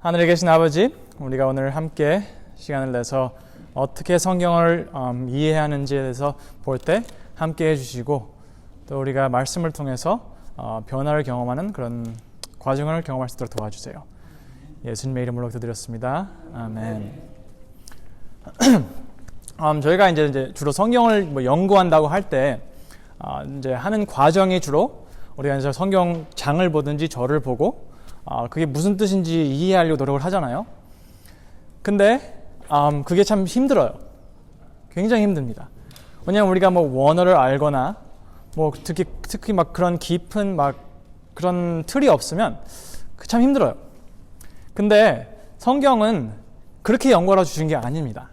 하늘에 계신 아버지, 우리가 오늘 함께 시간을 내서 어떻게 성경을 이해하는지에 대해서 볼 때 함께 해주시고, 또 우리가 말씀을 통해서 변화를 경험하는 그런 과정을 경험할 수 있도록 도와주세요. 예수님의 이름으로 기도드렸습니다. 아멘. 저희가 이제 주로 성경을 연구한다고 할 때 이제 하는 과정이 주로 우리가 이제 성경 장을 보든지 절을 보고 그게 무슨 뜻인지 이해하려고 노력을 하잖아요. 근데 그게 참 힘들어요. 굉장히 힘듭니다. 왜냐하면 우리가 뭐 원어를 알거나 뭐 특히 막 그런 깊은 막 그런 틀이 없으면 참 힘들어요. 근데 성경은 그렇게 연구하러 주신 게 아닙니다.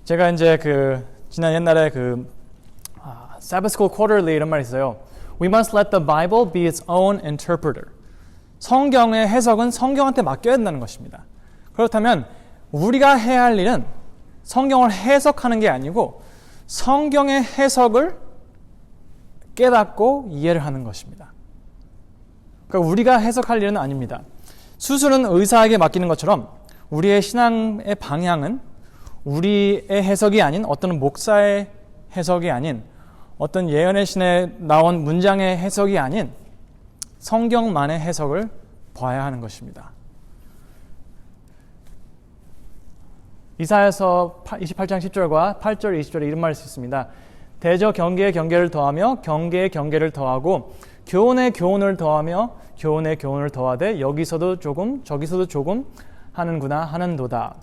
제가 이제 지난 옛날에 Sabbath School Quarterly 이런 말이 있어요. We must let the Bible be its own interpreter. 성경의 해석은 성경한테 맡겨야 된다는 것입니다. 그렇다면 우리가 해야 할 일은 성경을 해석하는 게 아니고 성경의 해석을 깨닫고 이해를 하는 것입니다. 그러니까 우리가 해석할 일은 아닙니다. 수술은 의사에게 맡기는 것처럼 우리의 신앙의 방향은 우리의 해석이 아닌 어떤 목사의 해석이 아닌 어떤 예언의 신에 나온 문장의 해석이 아닌 성경만의 해석을 봐야 하는 것입니다. 이사야서 28장 10절과 8절 20절에 이런 말이 있습니다. 대저 경계에 경계를 더하며 경계에 경계를 더하고 교훈에 교훈을 더하며 교훈에 교훈을 더하되 여기서도 조금 저기서도 조금 하는구나 하는도다.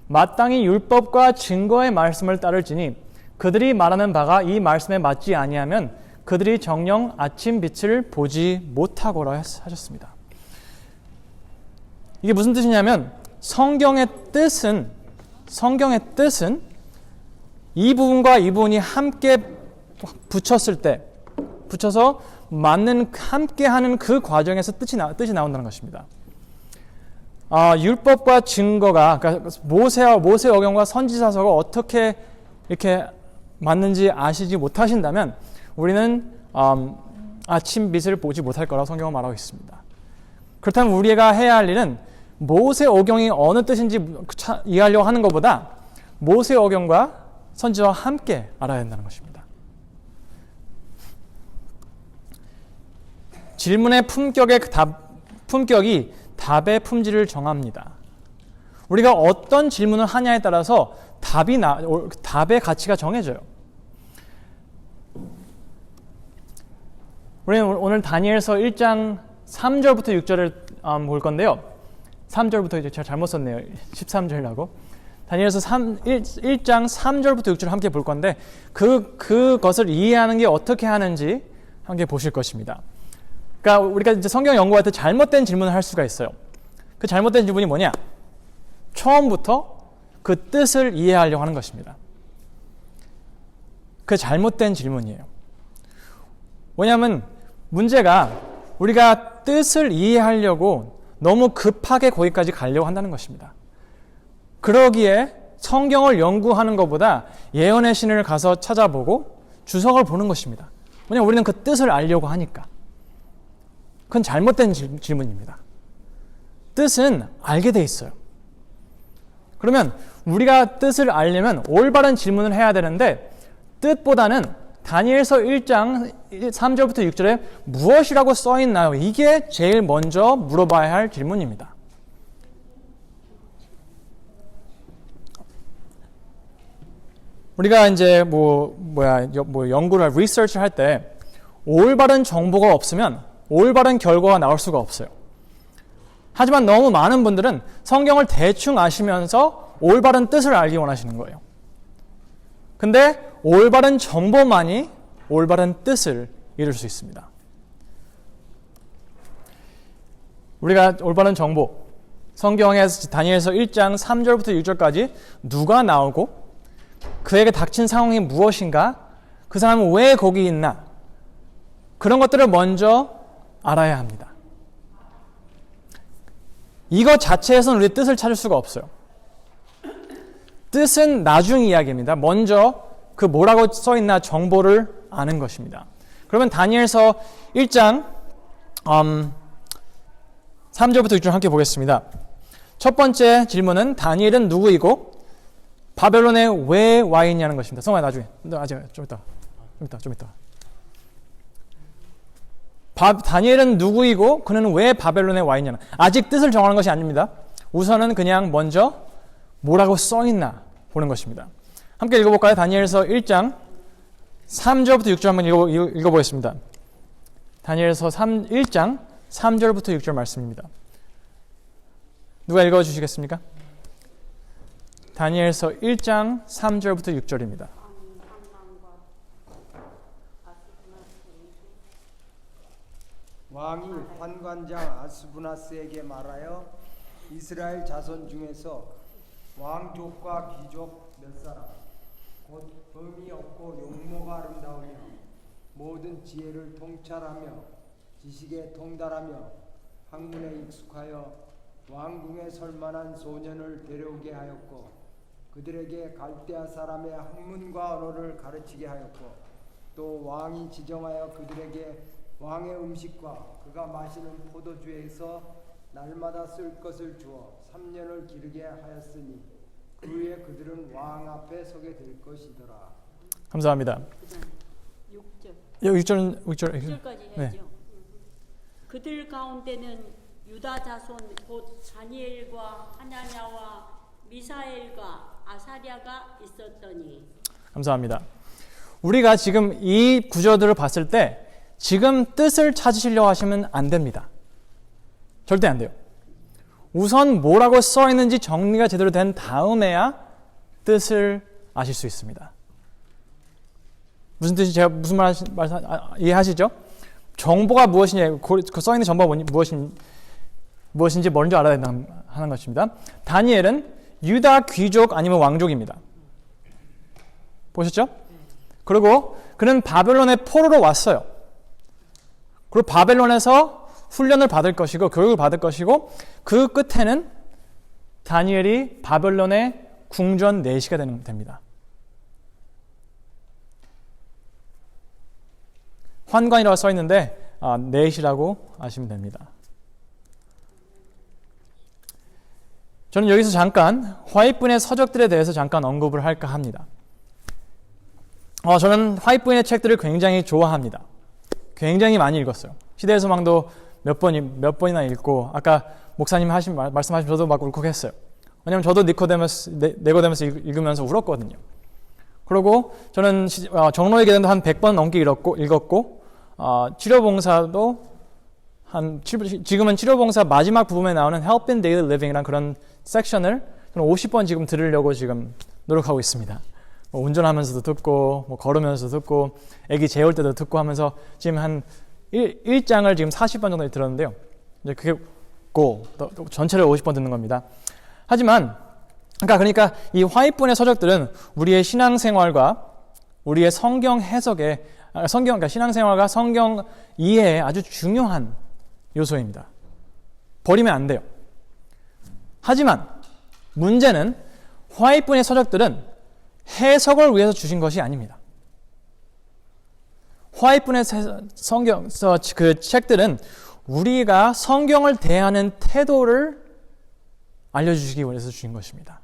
마땅히 율법과 증거의 말씀을 따를지니 그들이 말하는 바가 이 말씀에 맞지 아니하면 그들이 정녕 아침 빛을 보지 못하고라 하셨습니다. 이게 무슨 뜻이냐면 성경의 뜻은 이 부분과 이 부분이 함께 붙여서 맞는 함께하는 그 과정에서 뜻이 나온다는 것입니다. 율법과 증거가 그러니까 모세어경과 선지자서가 어떻게 이렇게 맞는지 아시지 못하신다면 우리는 아침 빛을 보지 못할 거라고 성경은 말하고 있습니다. 그렇다면 우리가 해야 할 일은 모세오경이 어느 뜻인지 이해하려고 하는 것보다 모세오경과 선지자와 함께 알아야 한다는 것입니다. 질문의 품격이 답의 품질을 정합니다. 우리가 어떤 질문을 하냐에 따라서 답의 가치가 정해져요. 우리는 오늘 다니엘서 1장 3절부터 6절을 볼 건데요. 3절부터 제가 잘못 썼네요. 13절이라고. 다니엘서 1장 3절부터 6절을 함께 볼 건데 그것을 이해하는 게 어떻게 하는지 함께 보실 것입니다. 그러니까 우리가 이제 성경 연구할 때 잘못된 질문을 할 수가 있어요. 그 잘못된 질문이 뭐냐? 처음부터 그 뜻을 이해하려고 하는 것입니다. 그 잘못된 질문이에요. 왜냐하면 문제가 우리가 뜻을 이해하려고 너무 급하게 거기까지 가려고 한다는 것입니다. 그러기에 성경을 연구하는 것보다 예언의 신을 가서 찾아보고 주석을 보는 것입니다. 왜냐하면 우리는 그 뜻을 알려고 하니까. 그건 잘못된 질문입니다. 뜻은 알게 돼 있어요. 그러면 우리가 뜻을 알려면 올바른 질문을 해야 되는데 뜻보다는 다니엘서 1장 3절부터 6절에 무엇이라고 써 있나요? 이게 제일 먼저 물어봐야 할 질문입니다. 우리가 이제 연구를 리서치를 할 때 올바른 정보가 없으면 올바른 결과가 나올 수가 없어요. 하지만 너무 많은 분들은 성경을 대충 아시면서 올바른 뜻을 알기 원하시는 거예요. 근데 올바른 정보만이 올바른 뜻을 이룰 수 있습니다. 우리가 올바른 정보, 성경에 다니엘서 1장 3절부터 6절까지 누가 나오고 그에게 닥친 상황이 무엇인가, 그 사람은 왜 거기 있나, 그런 것들을 먼저 알아야 합니다. 이것 자체에서는 우리의 뜻을 찾을 수가 없어요. 뜻은 나중 이야기입니다. 먼저 그 뭐라고 써있나 정보를 아는 것입니다. 그러면 다니엘서 1장 3절부터 6절 함께 보겠습니다. 첫 번째 질문은 다니엘은 누구이고 바벨론에 왜 와 있냐는 것입니다. 성화야 나중에. 아직 좀 이따. 다니엘은 누구이고 그는 왜 바벨론에 와 있냐는 아직 뜻을 정하는 것이 아닙니다. 우선은 그냥 먼저 뭐라고 써 있나 보는 것입니다. 함께 읽어볼까요? 다니엘서 1장 3절부터 6절 한번 읽어보겠습니다. 다니엘서 1장 3절부터 6절 말씀입니다. 누가 읽어주시겠습니까? 다니엘서 1장 3절부터 6절입니다. 왕이 환관장 아스부나스에게 말하여 이스라엘 자손 중에서 왕족과 귀족 몇 사람 곧 범이 없고 용모가 아름다우며 모든 지혜를 통찰하며 지식에 통달하며 학문에 익숙하여 왕궁에 설만한 소년을 데려오게 하였고 그들에게 갈대아 사람의 학문과 언어를 가르치게 하였고 또 왕이 지정하여 그들에게 왕의 음식과 그가 마시는 포도주에서 날마다 쓸 것을 주어 3년을 기르게 하였으니 그 후에 그들은 왕 앞에 서게 될 것이더라. 감사합니다. 6절까지 해야죠. 네. 그들 가운데는 유다 자손 곧 다니엘과 하나냐와 미사엘과 아사랴가 있었더니. 감사합니다. 우리가 지금 이 구절들을 봤을 때 지금 뜻을 찾으시려고 하시면 안 됩니다. 절대 안 돼요. 우선 뭐라고 써 있는지 정리가 제대로 된 다음에야 뜻을 아실 수 있습니다. 무슨 뜻인지 제가 무슨 말 이해하시죠? 정보가 무엇이냐, 그 써 있는 정보가 무엇인지 먼저 알아야 된다 하는 것입니다. 다니엘은 유다 귀족 아니면 왕족입니다. 보셨죠? 그리고 그는 바벨론의 포로로 왔어요. 그리고 바벨론에서 훈련을 받을 것이고 교육을 받을 것이고 그 끝에는 다니엘이 바벨론의 궁전 내시가 됩니다. 환관이라고 써 있는데 내시라고 아시면 됩니다. 저는 여기서 잠깐 화이트부인의 서적들에 대해서 잠깐 언급을 할까 합니다. 저는 화이트부인의 책들을 굉장히 좋아합니다. 굉장히 많이 읽었어요. 시대의 소망도 몇 번이나 읽고 아까 목사님 말씀하신 저도 막 울컥했어요. 왜냐하면 저도 네고데모스 읽으면서 울었거든요. 그리고 저는 정로의 계단도 한 100번 넘게 읽었고 치료봉사도 지금은 치료봉사 마지막 부분에 나오는 Help in Daily Living이라는 그런 섹션을 저는 50번 지금 들으려고 지금 노력하고 있습니다. 운전하면서도 듣고 걸으면서도 듣고 애기 재울 때도 듣고 하면서 지금 한 1장을 지금 40번 정도 들었는데요. 이제 그게 전체를 50번 듣는 겁니다. 하지만 그러니까 이 화이트부인의 서적들은 우리의 신앙생활과 우리의 성경 해석에 그러니까 신앙생활과 성경 이해에 아주 중요한 요소입니다. 버리면 안 돼요. 하지만 문제는 화이트부인의 서적들은 해석을 위해서 주신 것이 아닙니다. 화이트부인의 그 책들은 우리가 성경을 대하는 태도를 알려주시기 위해서 주신 것입니다.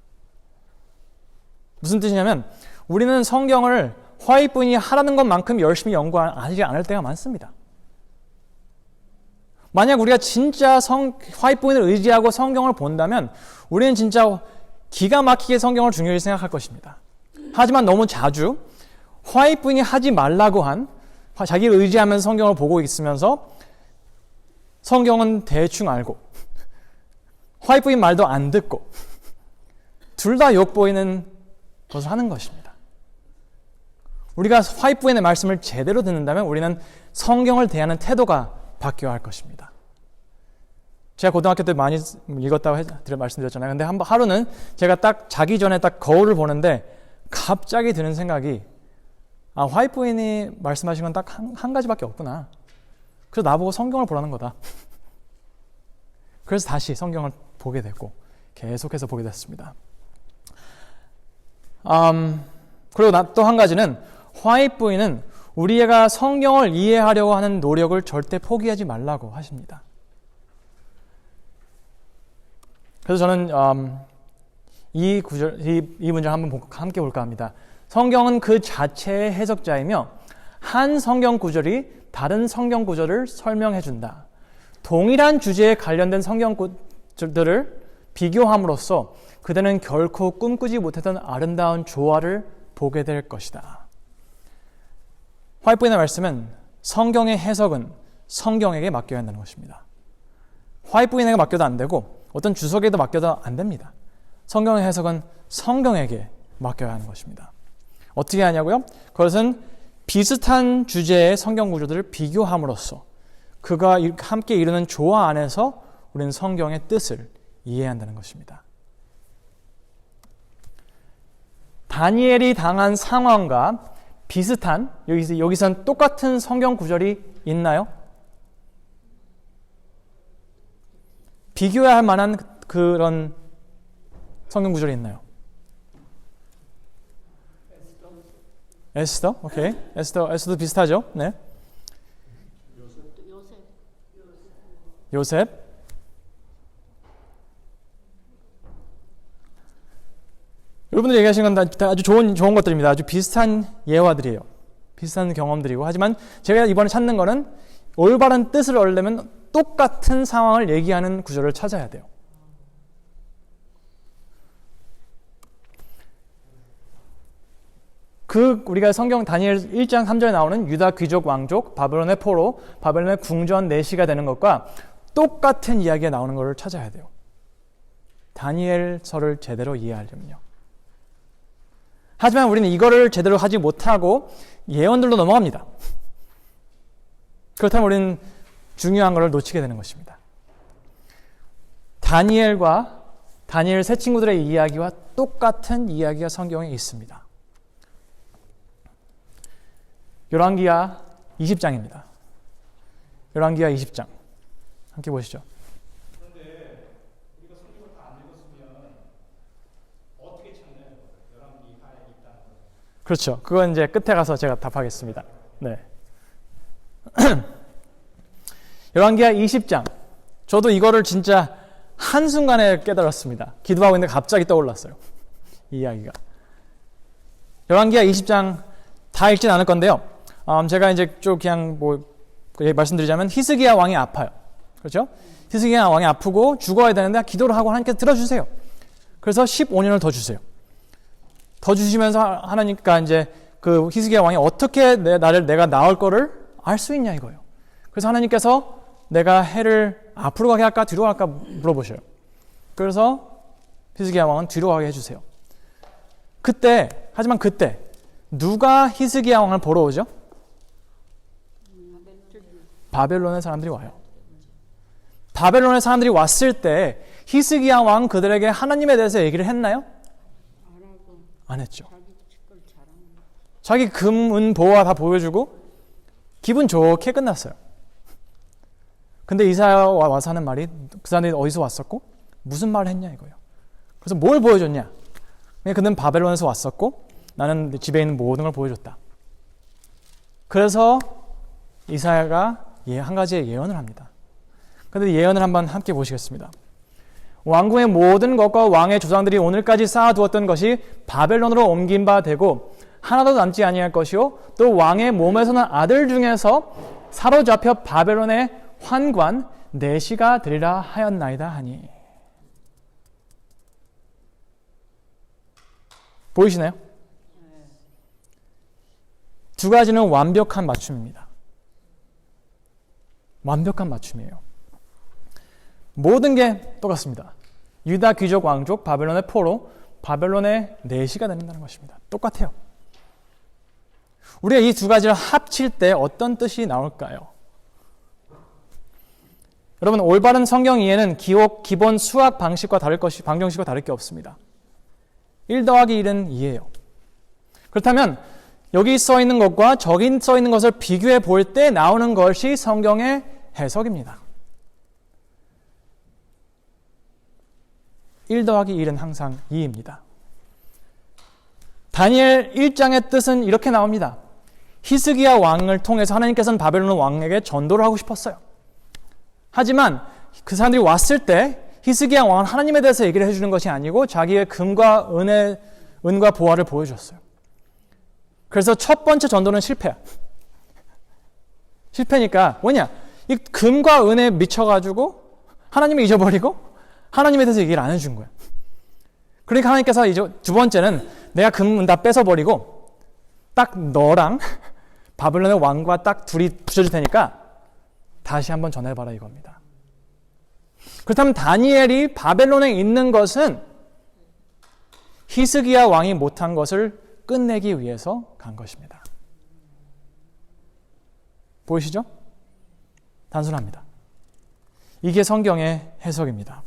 무슨 뜻이냐면 우리는 성경을 화이트부인이 하라는 것만큼 열심히 연구하지 않을 때가 많습니다. 만약 우리가 진짜 화이트부인을 의지하고 성경을 본다면 우리는 진짜 기가 막히게 성경을 중요히 생각할 것입니다. 하지만 너무 자주 화이트부인이 하지 말라고 한 자기를 의지하면서 성경을 보고 있으면서 성경은 대충 알고 화이트부인 말도 안 듣고 둘 다 욕보이는 것을 하는 것입니다. 우리가 화이트부인의 말씀을 제대로 듣는다면 우리는 성경을 대하는 태도가 바뀌어야 할 것입니다. 제가 고등학교 때 많이 읽었다고 말씀드렸잖아요. 근데 하루는 제가 딱 자기 전에 딱 거울을 보는데 갑자기 드는 생각이 화이트부인이 말씀하신 건 딱 한 가지밖에 없구나. 그래서 나보고 성경을 보라는 거다. 그래서 다시 성경을 보게 됐고 계속해서 보게 됐습니다. 그리고 또 한 가지는 화이트부인은 우리가 성경을 이해하려고 하는 노력을 절대 포기하지 말라고 하십니다. 그래서 저는 이 문장을 한번 함께 볼까 합니다. 성경은 그 자체의 해석자이며 한 성경 구절이 다른 성경 구절을 설명해 준다. 동일한 주제에 관련된 성경 구절들을 비교함으로써 그대는 결코 꿈꾸지 못했던 아름다운 조화를 보게 될 것이다. 화이트부인의 말씀은 성경의 해석은 성경에게 맡겨야 한다는 것입니다. 화이트부인에게 맡겨도 안 되고 어떤 주석에도 맡겨도 안 됩니다. 성경의 해석은 성경에게 맡겨야 하는 것입니다. 어떻게 하냐고요? 그것은 비슷한 주제의 성경 구조들을 비교함으로써 그가 함께 이루는 조화 안에서 우리는 성경의 뜻을 이해한다는 것입니다. 다니엘이 당한 상황과 비슷한 여기선 똑같은 성경 구절이 있나요? 비교해야 할 만한 그런 성경 구절이 있나요? 에스더? 오케이. 에스더도 비슷하죠? 네. 요셉. 여러분들이 얘기하시는 건 다 아주 좋은 것들입니다. 아주 비슷한 예화들이에요. 비슷한 경험들이고. 하지만 제가 이번에 찾는 거는 올바른 뜻을 얻으려면 똑같은 상황을 얘기하는 구절을 찾아야 돼요. 우리가 성경 다니엘 1장 3절에 나오는 유다 귀족 왕족, 바벨론의 포로, 바벨론의 궁전 내시가 되는 것과 똑같은 이야기가 나오는 것을 찾아야 돼요. 다니엘서를 제대로 이해하려면요. 하지만 우리는 이거를 제대로 하지 못하고 예언들로 넘어갑니다. 그렇다면 우리는 중요한 것을 놓치게 되는 것입니다. 다니엘 세 친구들의 이야기와 똑같은 이야기가 성경에 있습니다. 열왕기하 20장입니다. 열왕기하 20장. 함께 보시죠. 그런데 우리가 성경을 다 안 읽었으면 어떻게 찾나요? 열왕기하에 있다는 거. 그렇죠. 그건 이제 끝에 가서 제가 답하겠습니다. 네. 열왕기하 20장. 저도 이거를 진짜 한순간에 깨달았습니다. 기도하고 있는데 갑자기 떠올랐어요. 이 이야기가. 열왕기하 20장 다 읽진 않을 건데요. 제가 이제 좀 그냥 말씀드리자면 히스기야 왕이 아파요. 그렇죠? 히스기야 왕이 아프고 죽어야 되는데 기도를 하고 하나님께서 들어주세요. 그래서 15년을 더 주세요. 더 주시면서 하나님께 이제 그 히스기야 왕이 어떻게 내가 나을 거를 알 수 있냐 이거예요. 그래서 하나님께서 내가 해를 앞으로 가게 할까 뒤로 갈까 물어보셔요. 그래서 히스기야 왕은 뒤로 가게 해주세요. 하지만 그때 누가 히스기야 왕을 보러 오죠? 바벨론의 사람들이 와요. 바벨론의 사람들이 왔을 때 히스기야 왕 그들에게 하나님에 대해서 얘기를 했나요? 안 했죠. 자기 금, 은, 보화 다 보여주고 기분 좋게 끝났어요. 근데 이사야가 와서 하는 말이 그 사람들이 어디서 왔었고 무슨 말을 했냐 이거예요. 그래서 뭘 보여줬냐? 그는 바벨론에서 왔었고 나는 집에 있는 모든 걸 보여줬다. 그래서 이사야가 한 가지의 예언을 합니다. 그런데 예언을 한번 함께 보시겠습니다. 왕궁의 모든 것과 왕의 조상들이 오늘까지 쌓아두었던 것이 바벨론으로 옮긴 바 되고 하나도 남지 아니할 것이요 또 왕의 몸에서는 아들 중에서 사로잡혀 바벨론의 환관 내시가 되리라 하였나이다 하니. 보이시나요? 두 가지는 완벽한 맞춤입니다. 완벽한 맞춤이에요. 모든 게 똑같습니다. 유다 귀족 왕족, 바벨론의 포로, 바벨론의 내시가 된다는 것입니다. 똑같아요. 우리가 이 두 가지를 합칠 때 어떤 뜻이 나올까요? 여러분, 올바른 성경 이해는 기본 수학 방식과 방정식과 다를 게 없습니다. 1 더하기 1은 2예요. 그렇다면 여기 써 있는 것과 저기 써 있는 것을 비교해 볼 때 나오는 것이 성경의 해석입니다. 1 더하기 1은 항상 2입니다. 다니엘 1장의 뜻은 이렇게 나옵니다. 히스기야 왕을 통해서 하나님께서는 바벨론 왕에게 전도를 하고 싶었어요. 하지만 그 사람들이 왔을 때 히스기야 왕은 하나님에 대해서 얘기를 해주는 것이 아니고 자기의 은과 보화를 보여줬어요. 그래서 첫 번째 전도는 실패야. 실패니까 뭐냐? 이 금과 은에 미쳐가지고 하나님을 잊어버리고 하나님에 대해서 얘기를 안 해준 거야. 그러니까 하나님께서 이제 두 번째는 내가 금 다 뺏어버리고 딱 너랑 바벨론의 왕과 딱 둘이 붙여줄 테니까 다시 한번 전해봐라 이겁니다. 그렇다면 다니엘이 바벨론에 있는 것은 히스기야 왕이 못한 것을 끝내기 위해서 간 것입니다. 보이시죠? 단순합니다. 이게 성경의 해석입니다.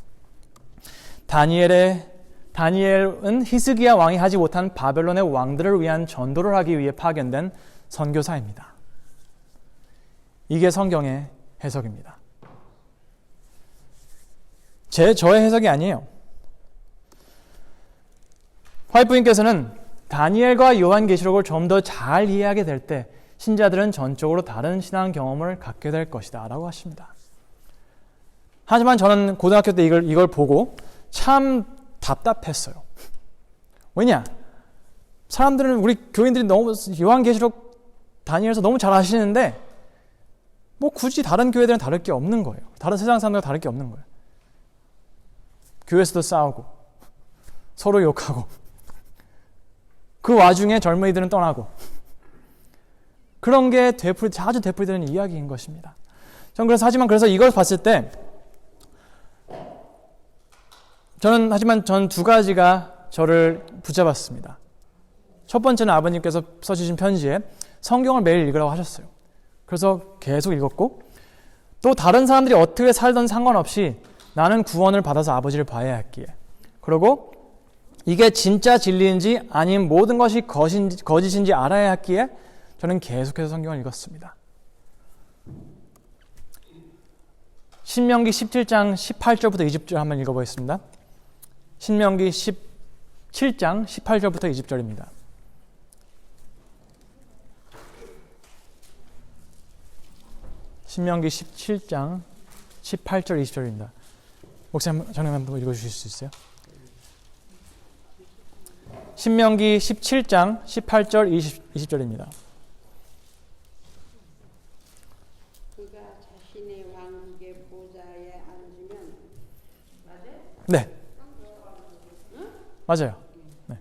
다니엘은 히스기야 왕이 하지 못한 바벨론의 왕들을 위한 전도를 하기 위해 파견된 선교사입니다. 이게 성경의 해석입니다. 저의 해석이 아니에요. 화이트부인께서는 다니엘과 요한계시록을 좀 더 잘 이해하게 될 때 신자들은 전적으로 다른 신앙 경험을 갖게 될 것이다 라고 하십니다. 하지만 저는 고등학교 때 이걸 보고 참 답답했어요. 왜냐? 사람들은 우리 교인들이 너무 요한계시록 다니엘서 너무 잘 아시는데 뭐 굳이 다른 교회들은 다를 게 없는 거예요. 다른 세상 사람들과 다를 게 없는 거예요. 교회에서도 싸우고 서로 욕하고 그 와중에 젊은이들은 떠나고 그런 게 자주 되풀이되는 이야기인 것입니다. 전 그래서 이걸 봤을 때 전 두 가지가 저를 붙잡았습니다. 첫 번째는 아버님께서 써주신 편지에 성경을 매일 읽으라고 하셨어요. 그래서 계속 읽었고 또 다른 사람들이 어떻게 살던 상관없이 나는 구원을 받아서 아버지를 봐야 했기에 그리고 이게 진짜 진리인지 아니면 모든 것이 거짓인지 알아야 했기에 저는 계속해서 성경을 읽었습니다. 신명기 17장 18절부터 20절 한번 읽어보겠습니다. 신명기 17장 18절부터 20절입니다. 신명기 17장 18절 20절입니다. 목사님 전에 한번 읽어주실 수 있어요? 신명기 17장 18절 20절입니다. 그가 자신의 왕국의 보좌에 앉으면 맞아요? 네. 맞아요. 네.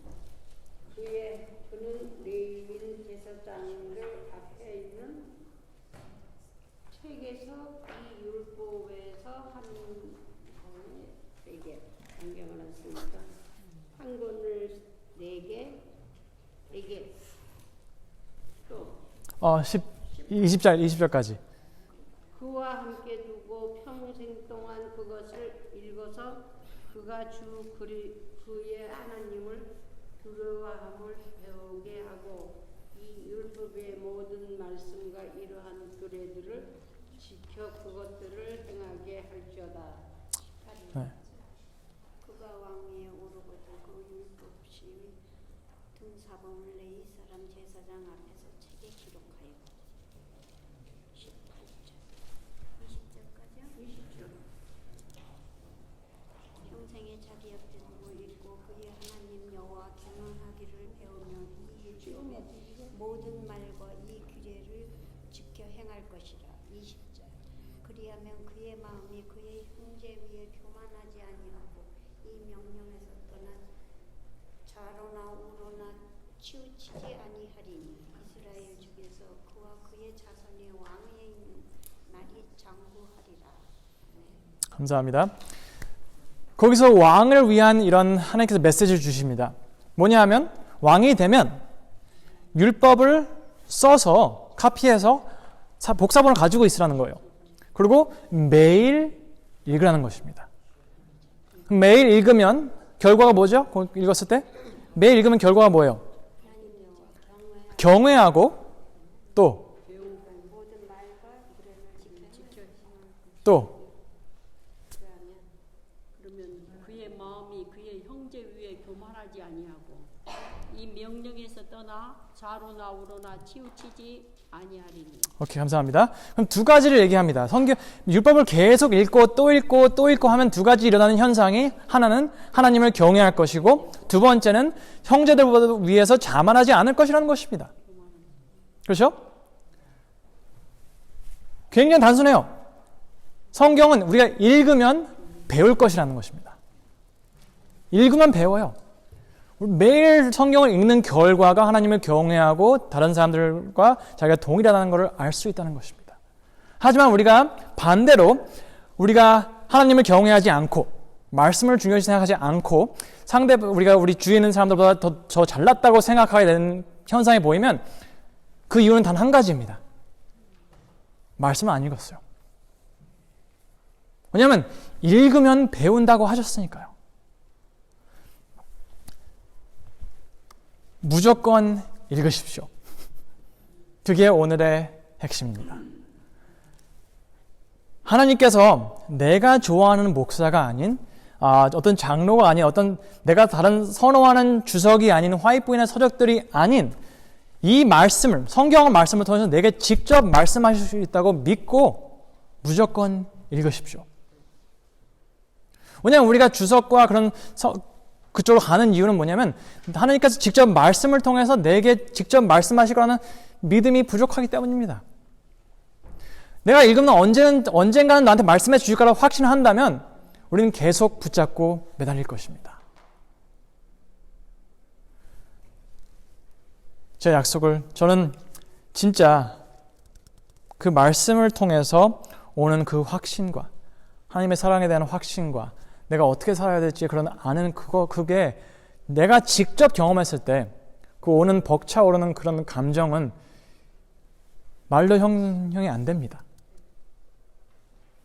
그는 레위인 제사장들 앞에 있는 책에서 이 율법에서 한 권을 4개 안경을 했으니까 한 권을 4개 또 20절까지. 그와 함께 두고 평생 동안 그것을 읽어서 그가 주 그의 하나님을 두려워함을 배우게 하고 이 율법의 모든 말씀과 이러한 규례들을 지켜 그것들을 행하게 할지어다. 네. 그가 왕위에 오르거든 그 율법시 등사본을 레위 사람 제사장 앞에서 책에 기록하여 18절 20절까지요? 20절 평생에 자기 옆에 두고 읽고 그의 하나님 여호와 경외하기를 배우며 이 율법의 모든 말과 이 규례를 지켜 행할 것이라. 20절 그리하면 그의 마음이 그의 형제 위에 교만하지 아니하고 이 명령에서 떠나 좌로나 우로나 치우치지 아니하리니 이스라엘 중에서 그와 그의 자손이 왕위에 있는 날이 장구하리라. 감사합니다. 거기서 왕을 위한 이런 하나님께서 메시지를 주십니다. 뭐냐 하면 왕이 되면 율법을 써서 카피해서 복사본을 가지고 있으라는 거예요. 그리고 매일 읽으라는 것입니다. 매일 읽으면 결과가 뭐죠? 읽었을 때? 매일 읽으면 결과가 뭐예요? 경외하고 또 그러면 그의 그의 마음이 그의 형제 위에 교만하지 아니하고 이 명령에서 떠나 좌로나 우로나 치우치지 아니하리니. 오케이, 감사합니다. 그럼 두 가지를 얘기합니다. 율법을 계속 읽고 또 읽고 또 읽고 하면 두 가지 일어나는 현상이, 하나는 하나님을 경외할 것이고 두 번째는 형제들보다 위해서 자만하지 않을 것이라는 것입니다. 그렇죠? 굉장히 단순해요. 성경은 우리가 읽으면 배울 것이라는 것입니다. 읽으면 배워요. 매일 성경을 읽는 결과가 하나님을 경외하고 다른 사람들과 자기가 동일하다는 것을 알 수 있다는 것입니다. 하지만 우리가 반대로 우리가 하나님을 경외하지 않고 말씀을 중요시 생각하지 않고 우리가 우리 주위에 있는 사람들보다 더 잘났다고 생각하게 되는 현상이 보이면 그 이유는 단 한 가지입니다. 말씀을 안 읽었어요. 왜냐하면 읽으면 배운다고 하셨으니까요. 무조건 읽으십시오. 그게 오늘의 핵심입니다. 하나님께서 내가 좋아하는 목사가 아닌 어떤 장로가 아닌 어떤 내가 다른 선호하는 주석이 아닌 화이트보이나 서적들이 아닌 이 말씀을, 성경의 말씀을 통해서 내게 직접 말씀하실 수 있다고 믿고 무조건 읽으십시오. 왜냐하면 우리가 주석과 그런 그쪽으로 가는 이유는 뭐냐면 하나님께서 직접 말씀을 통해서 내게 직접 말씀하시거나 하는 믿음이 부족하기 때문입니다. 내가 읽으면 언젠가는 나한테 말씀해 주실 거라고 확신한다면 우리는 계속 붙잡고 매달릴 것입니다. 제 약속을, 저는 진짜 그 말씀을 통해서 오는 그 확신과 하나님의 사랑에 대한 확신과 내가 어떻게 살아야 될지 그런 아는 그게 내가 직접 경험했을 때 그 오는 벅차오르는 그런 감정은 말로 형용이 안 됩니다.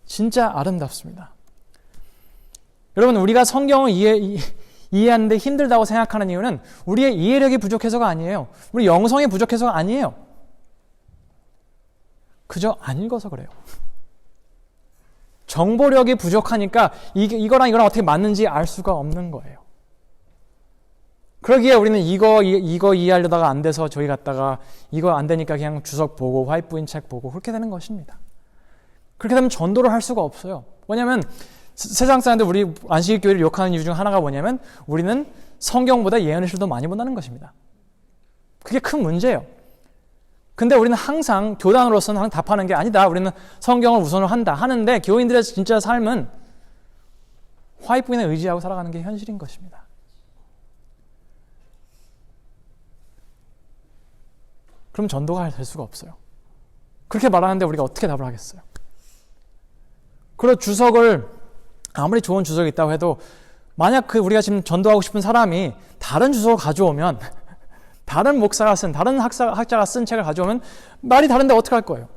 진짜 아름답습니다. 여러분, 우리가 성경을 이해하는데 힘들다고 생각하는 이유는 우리의 이해력이 부족해서가 아니에요. 우리 영성이 부족해서가 아니에요. 그저 안 읽어서 그래요. 정보력이 부족하니까 이거랑 어떻게 맞는지 알 수가 없는 거예요. 그러기에 우리는 이거 이해하려다가 안 돼서 저희 갔다가 이거 안 되니까 그냥 주석 보고 화이트보이 책 보고 그렇게 되는 것입니다. 그렇게 되면 전도를 할 수가 없어요. 왜냐하면 세상 사람들 우리 안식일교회를 욕하는 이유 중 하나가 뭐냐면 우리는 성경보다 예언의 더 많이 본다는 것입니다. 그게 큰 문제예요. 근데 우리는 항상 교단으로서는 항상 답하는 게 아니다. 우리는 성경을 우선으로 한다. 하는데 교인들의 진짜 삶은 화이트보이에 의지하고 살아가는 게 현실인 것입니다. 그럼 전도가 될 수가 없어요. 그렇게 말하는데 우리가 어떻게 답을 하겠어요? 그리고 주석을 아무리 좋은 주석이 있다고 해도 만약 우리가 지금 전도하고 싶은 사람이 다른 주석을 가져오면 다른 목사가 쓴, 다른 학자가 쓴 책을 가져오면 말이 다른데 어떻게 할 거예요?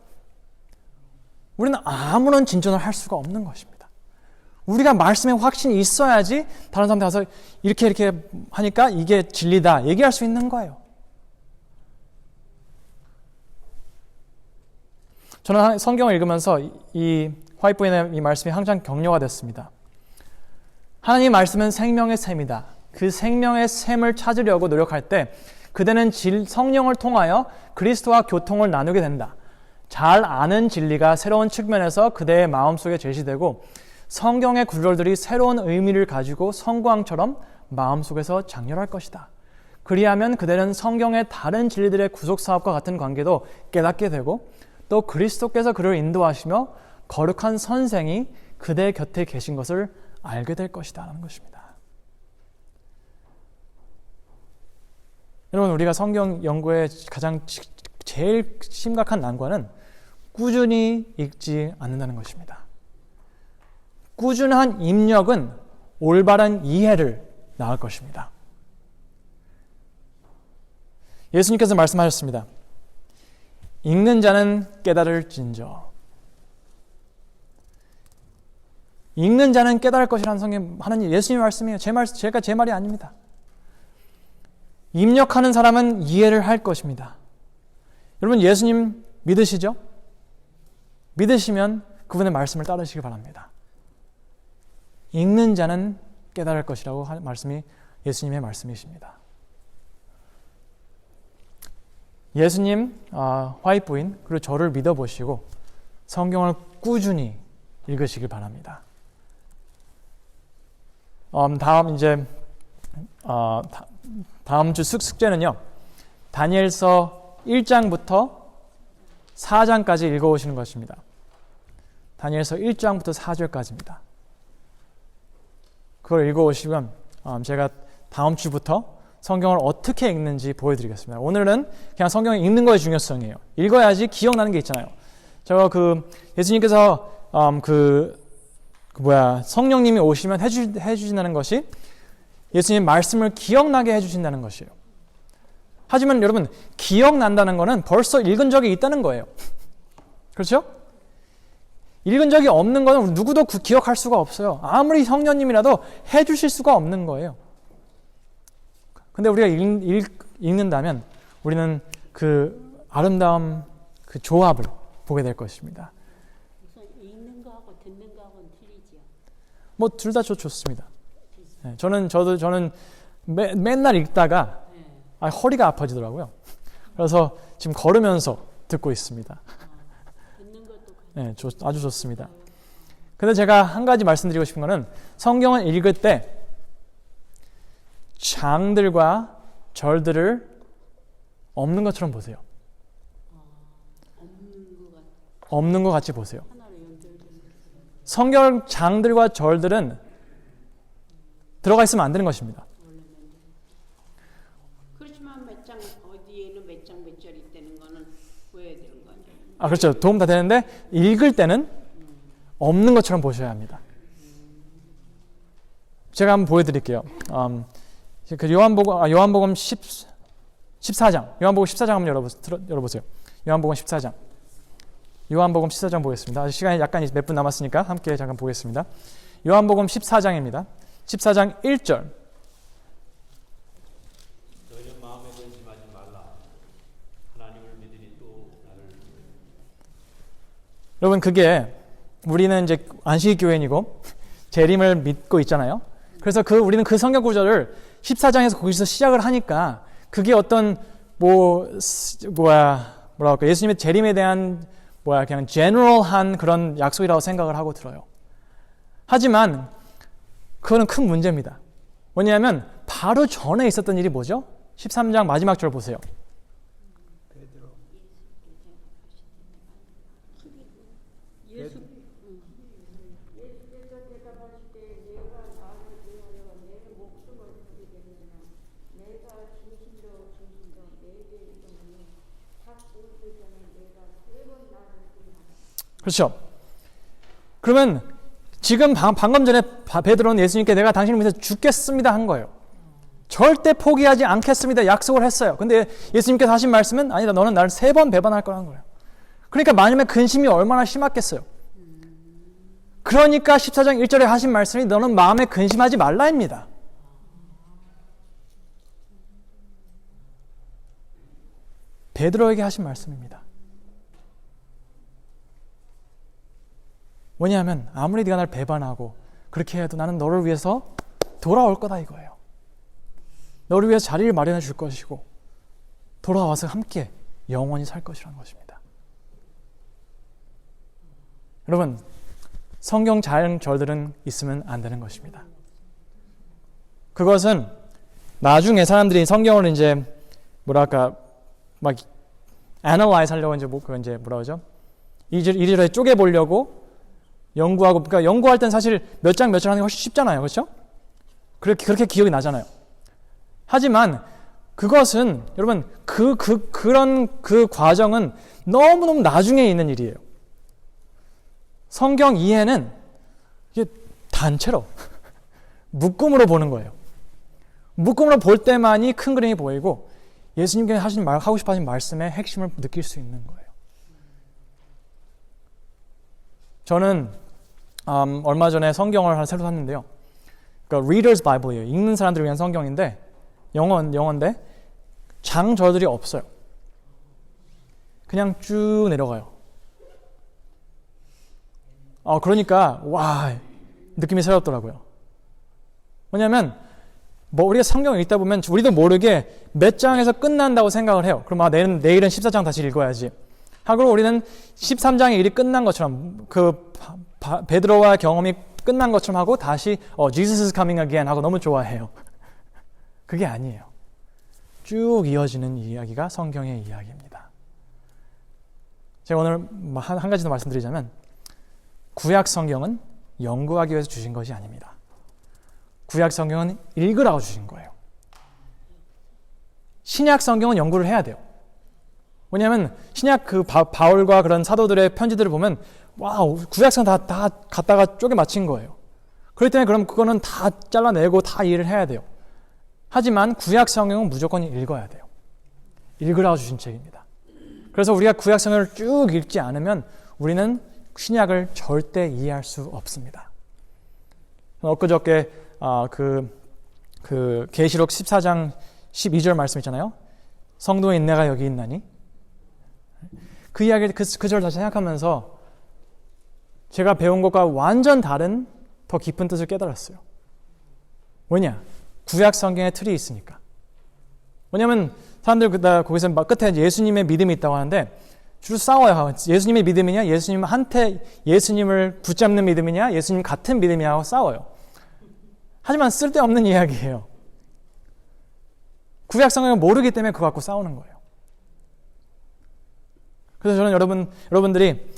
우리는 아무런 진전을 할 수가 없는 것입니다. 우리가 말씀에 확신이 있어야지 다른 사람들 가서 이렇게 하니까 이게 진리다 얘기할 수 있는 거예요. 저는 성경을 읽으면서 이 화이트보이의 이 말씀이 항상 격려가 됐습니다. 하나님의 말씀은 생명의 샘이다. 그 생명의 샘을 찾으려고 노력할 때 그대는 성령을 통하여 그리스도와 교통을 나누게 된다. 잘 아는 진리가 새로운 측면에서 그대의 마음속에 제시되고 성경의 구절들이 새로운 의미를 가지고 성광처럼 마음속에서 장렬할 것이다. 그리하면 그대는 성경의 다른 진리들의 구속사업과 같은 관계도 깨닫게 되고 또 그리스도께서 그를 인도하시며 거룩한 선생이 그대 곁에 계신 것을 알게 될 것이다 라는 것입니다. 여러분, 우리가 성경 연구의 제일 심각한 난관은 꾸준히 읽지 않는다는 것입니다. 꾸준한 입력은 올바른 이해를 낳을 것입니다. 예수님께서 말씀하셨습니다. 읽는 자는 깨달을진저. 읽는 자는 깨달을 것이라는 성경 하나님 예수님의 말씀이에요. 제 말이 아닙니다. 입력하는 사람은 이해를 할 것입니다. 여러분, 예수님 믿으시죠? 믿으시면 그분의 말씀을 따르시기 바랍니다. 읽는 자는 깨달을 것이라고 한 말씀이 예수님의 말씀이십니다. 예수님 화이트부인 그리고 저를 믿어보시고 성경을 꾸준히 읽으시길 바랍니다. 다음 주 숙제는요. 다니엘서 1장부터 4장까지 읽어오시는 것입니다. 다니엘서 1장부터 4절까지입니다. 그걸 읽어오시면 제가 다음 주부터 성경을 어떻게 읽는지 보여드리겠습니다. 오늘은 그냥 성경을 읽는 거의 중요성이에요. 읽어야지 기억나는 게 있잖아요. 제가 예수님께서 성령님이 오시면 해주신다는 것이 예수님 말씀을 기억나게 해주신다는 것이에요. 하지만 여러분, 기억난다는 것은 벌써 읽은 적이 있다는 거예요. 그렇죠? 읽은 적이 없는 것은 누구도 기억할 수가 없어요. 아무리 성령님이라도 해주실 수가 없는 거예요. 근데 우리가 읽는다면 우리는 그 아름다운 그 조합을 보게 될 것입니다. 우선 읽는 거하고 듣는 거하고는 틀리지요. 뭐 둘 다 좋습니다. 네, 저는 맨날 읽다가 허리가 아파지더라고요. 그래서 지금 걸으면서 듣고 있습니다. 듣는 것도 네, 아주 좋습니다. 근데 제가 한 가지 말씀드리고 싶은 거는 성경을 읽을 때 장들과 절들을 없는 것처럼 보세요. 없는 것 같이 보세요. 성경 장들과 절들은 들어가 있으면 안 되는 것입니다. 그렇지만 몇 장 어디에는 몇 장 몇 절이 있다는 거는 보여야 되는 거 아니에요? 그렇죠. 도움 다 되는데 읽을 때는 없는 것처럼 보셔야 합니다. 제가 한번 보여드릴게요. 요한복음 14장. 요한복음 14장 한번 열어보세요. 요한복음 14장. 요한복음 14장 보겠습니다. 시간이 약간 몇 분 남았으니까 함께 잠깐 보겠습니다. 요한복음 14장입니다. 14장 1절. 너희는 마음에 근심하지 말라. 하나님을 믿으니 또 나를 여러분, 그게 우리는 이제 안식일 교회이고 재림을 믿고 있잖아요. 그래서 우리는 그 성경 구절을 14장에서 거기서 시작을 하니까 그게 어떤 예수님의 재림에 대한 그냥 제너럴한 그런 약속이라고 생각을 하고 들어요. 하지만 그거는 큰 문제입니다. 뭐냐면 바로 전에 있었던 일이 뭐죠? 13장 마지막 절 보세요. 그렇죠. 그러면 지금 방금 전에 베드로는 예수님께 내가 당신을 위해서 죽겠습니다 한 거예요. 절대 포기하지 않겠습니다 약속을 했어요. 근데 예수님께서 하신 말씀은 아니다, 너는 나를 3번 배반할 거라는 거예요. 그러니까 마음의 근심이 얼마나 심했겠어요. 그러니까 14장 1절에 하신 말씀이 너는 마음에 근심하지 말라입니다. 베드로에게 하신 말씀입니다. 뭐냐면 아무리 네가 날 배반하고 그렇게 해도 나는 너를 위해서 돌아올 거다 이거예요. 너를 위해서 자리를 마련해 줄 것이고 돌아와서 함께 영원히 살 것이라는 것입니다. 여러분, 성경 절들은 있으면 안 되는 것입니다. 그것은 나중에 사람들이 성경을 이제 analyze 하려고 이리저리 쪼개보려고 연구하고, 그러니까 연구할 땐 사실 몇 장 몇 절 하는 게 훨씬 쉽잖아요. 그렇죠? 그렇게 기억이 나잖아요. 하지만 그것은 여러분 그런 과정은 너무너무 나중에 있는 일이에요. 성경 이해는 이게 단체로 묶음으로 보는 거예요. 묶음으로 볼 때만이 큰 그림이 보이고 예수님께서 하고 싶어 하신 말씀의 핵심을 느낄 수 있는 거예요. 저는 얼마 전에 성경을 하나 새로 샀는데요. 그러니까 Reader's Bible이에요. 읽는 사람들을 위한 성경인데 영어인데 장절들이 없어요. 그냥 쭉 내려가요. 그러니까 와, 느낌이 새롭더라고요. 왜냐하면 뭐 우리가 성경을 읽다 보면 우리도 모르게 몇 장에서 끝난다고 생각을 해요. 그럼 내일은 14장 다시 읽어야지. 하고 우리는 13장의 일이 끝난 것처럼 그 베드로와 경험이 끝난 것처럼 하고 다시 Jesus is coming again 하고 너무 좋아해요. 그게 아니에요. 쭉 이어지는 이야기가 성경의 이야기입니다. 제가 오늘 한 가지 더 말씀드리자면 구약 성경은 연구하기 위해서 주신 것이 아닙니다. 구약 성경은 읽으라고 주신 거예요. 신약 성경은 연구를 해야 돼요. 왜냐하면 신약 그 바울과 그런 사도들의 편지들을 보면 와우, 구약 성경 다 갖다가 쪼개 맞힌 거예요. 그렇기 때문에 그럼 그거는 다 잘라내고 다 이해를 해야 돼요. 하지만 구약 성경은 무조건 읽어야 돼요. 읽으라고 주신 책입니다. 그래서 우리가 구약 성경을 쭉 읽지 않으면 우리는 신약을 절대 이해할 수 없습니다. 엊그저께 그 계시록 14장 12절 말씀 있잖아요. 성도의 인내가 여기 있나니. 그 이야기를 그 절 다시 생각하면서 제가 배운 것과 완전 다른 더 깊은 뜻을 깨달았어요. 왜냐? 구약 성경의 틀이 있으니까. 왜냐하면 사람들 거기서 끝에 예수님의 믿음이 있다고 하는데 주로 싸워요. 예수님의 믿음이냐, 예수님을 붙잡는 믿음이냐, 예수님 같은 믿음이냐 하고 싸워요. 하지만 쓸데없는 이야기예요. 구약 성경을 모르기 때문에 그거 갖고 싸우는 거예요. 그래서 저는 여러분들이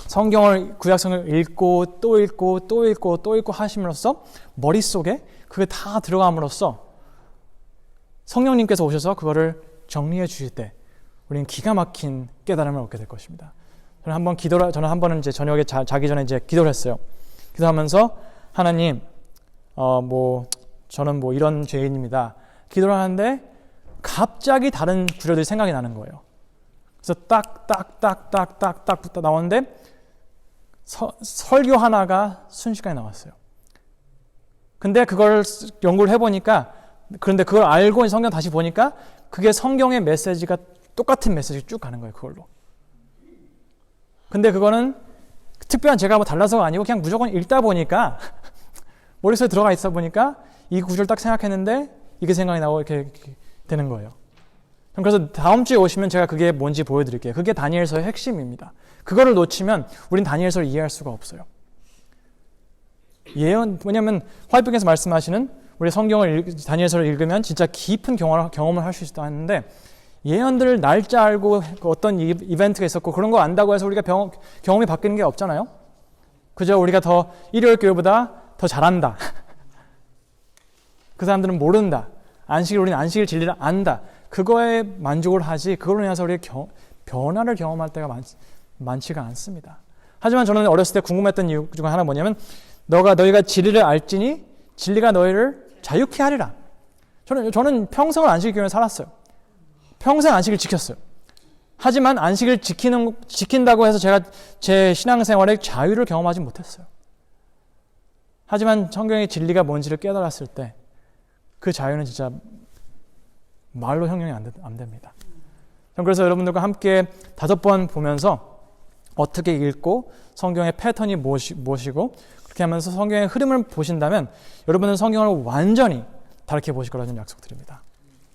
성경을 구약 성경을 읽고 또 읽고 또 읽고 또 읽고 하심으로써 머릿속에 그게 다 들어감으로써 성령님께서 오셔서 그거를 정리해 주실 때 우리는 기가 막힌 깨달음을 얻게 될 것입니다. 저는 한 번은 이제 저녁에 자기 전에 이제 기도를 했어요. 기도하면서 하나님, 저는 이런 죄인입니다. 기도를 하는데 갑자기 다른 구절들이 생각이 나는 거예요. 그래서 딱딱딱딱딱딱 나오는데 설교 하나가 순식간에 나왔어요. 근데 그걸 연구를 해보니까, 그런데 그걸 알고 성경 다시 보니까 그게 성경의 메시지가 똑같은 메시지 쭉 가는 거예요. 그걸로. 근데 그거는 특별한 제가 달라서가 아니고 그냥 무조건 읽다 보니까 머릿속에 들어가 있어 보니까 이 구절 딱 생각했는데 이게 생각이 나고 이렇게 되는 거예요. 그래서 다음 주에 오시면 제가 그게 뭔지 보여드릴게요. 그게 다니엘서의 핵심입니다. 그거를 놓치면 우린 다니엘서를 이해할 수가 없어요. 왜냐하면 화이트북에서 말씀하시는 우리 다니엘서를 읽으면 진짜 깊은 경험을 할 수 있다 하는데 예언들 날짜 알고 어떤 이벤트가 있었고 그런 거 안다고 해서 우리가 경험이 바뀌는 게 없잖아요. 그저 우리가 더 일요일 교회보다 더 잘한다. 그 사람들은 모른다. 우리는 안식일 진리를 안다. 그거에 만족을 하지 그걸로 인해서 우리가 변화를 경험할 때가 많지가 않습니다. 하지만 저는 어렸을 때 궁금했던 이유 중 하나 뭐냐면 너희가 진리를 알지니 진리가 너희를 자유케 하리라. 저는 평생을 안식일 교회에 살았어요. 평생 안식일 지켰어요. 하지만 안식일 지킨다고 해서 제가 제 신앙생활에 자유를 경험하지 못했어요. 하지만 성경의 진리가 뭔지를 깨달았을 때 그 자유는 진짜 말로 형용이 안 됩니다. 그래서 여러분들과 함께 5번 보면서 어떻게 읽고 성경의 패턴이 무엇이고 그렇게 하면서 성경의 흐름을 보신다면 여러분은 성경을 완전히 다르게 보실 거라는 점 약속드립니다.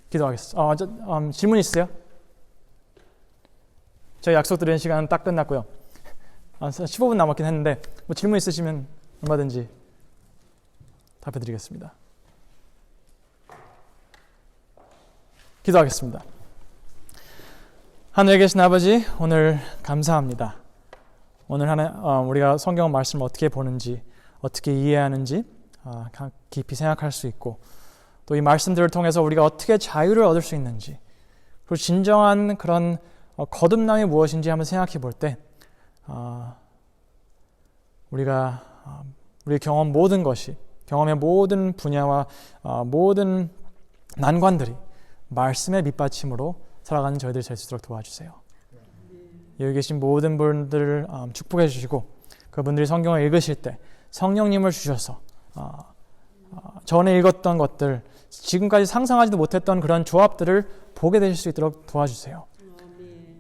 기도하겠습니다. 질문 있으세요? 저희 약속드린 시간은 딱 끝났고요. 15분 남았긴 했는데 질문 있으시면 얼마든지 답해드리겠습니다. 기도하겠습니다. 하늘에 계신 아버지, 오늘 감사합니다. 오늘 우리가 성경 말씀을 어떻게 보는지, 어떻게 이해하는지 깊이 생각할 수 있고 또 이 말씀들을 통해서 우리가 어떻게 자유를 얻을 수 있는지 그리고 진정한 그런 거듭남이 무엇인지 한번 생각해 볼 때 우리가 우리의 경험의 모든 분야와 모든 난관들이 말씀의 밑받침으로 살아가는 저희들 될 수 있도록 도와주세요. 여기 계신 모든 분들을 축복해 주시고 그분들이 성경을 읽으실 때 성령님을 주셔서 전에 읽었던 것들 지금까지 상상하지도 못했던 그런 조합들을 보게 되실 수 있도록 도와주세요.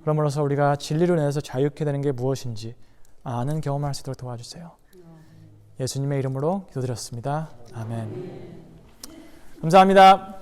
그러므로서 우리가 진리로 인해서 자유케 되는 게 무엇인지 아는 경험을 할 수 있도록 도와주세요. 예수님의 이름으로 기도드렸습니다. 아멘. 감사합니다.